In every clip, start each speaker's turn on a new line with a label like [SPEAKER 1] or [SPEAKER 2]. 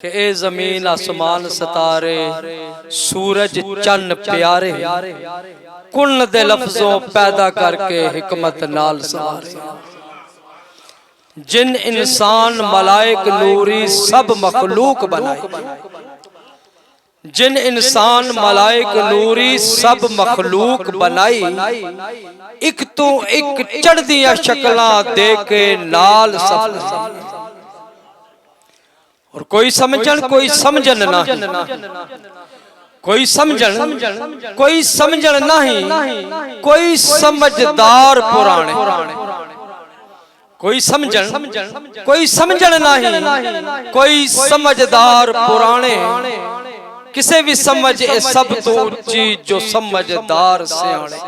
[SPEAKER 1] कि ए जमीन आसमान सितारे सूरज चन्न प्यारे कुन दे लफ्जों पैदा करके हिकमत नाल सवारे। जिन इंसान मलाइक नूरी सब मखलूक बनाई, जिन इंसान मलाइक नूरी सब मखलूक बनाई, एक तो एक चढ़दियां शक्लां दे के नाल सब। और कोई समझन कोई समझन नहीं, कोई समझन कोई समझन नहीं, कोई समझदार पुराने, कोई समझन कोई समझन नहीं, कोई समझदार पुराने। किसे भी समझ ए सब तो उच्ची जो समझदार सियाणे।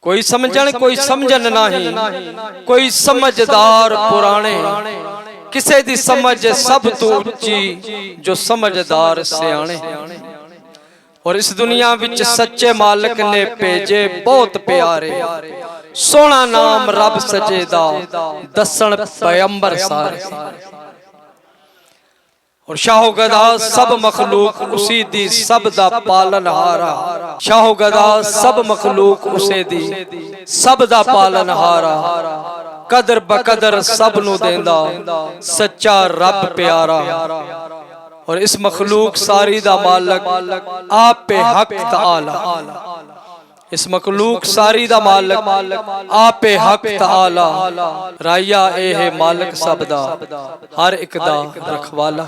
[SPEAKER 1] कोई समझन कोई समझन नहीं, कोई समझदार पुराने। किसे दी समझ सब तो उच्ची जो समझदार सियाणे। और इस दुनिया विच सच्चे मालिक ने भेजे बहुत प्यारे, सोना नाम रब सजेदा दसन पैगंबर सारे। और शाहो गदा सब मखलूक उसी दी सब दा पालनहारा, शाहो गदा सब मखलूक उसे दी सब दा पालनहारा। कदर बकदर सब नू देंदा सच्चा रब प्यारा। और इस मखलूक सारी दा मालक आप हक तआला, इस मखलूक सारी दा मालक आप हक तआला। राया ए है मालक सब दा हर एक दा रखवाला।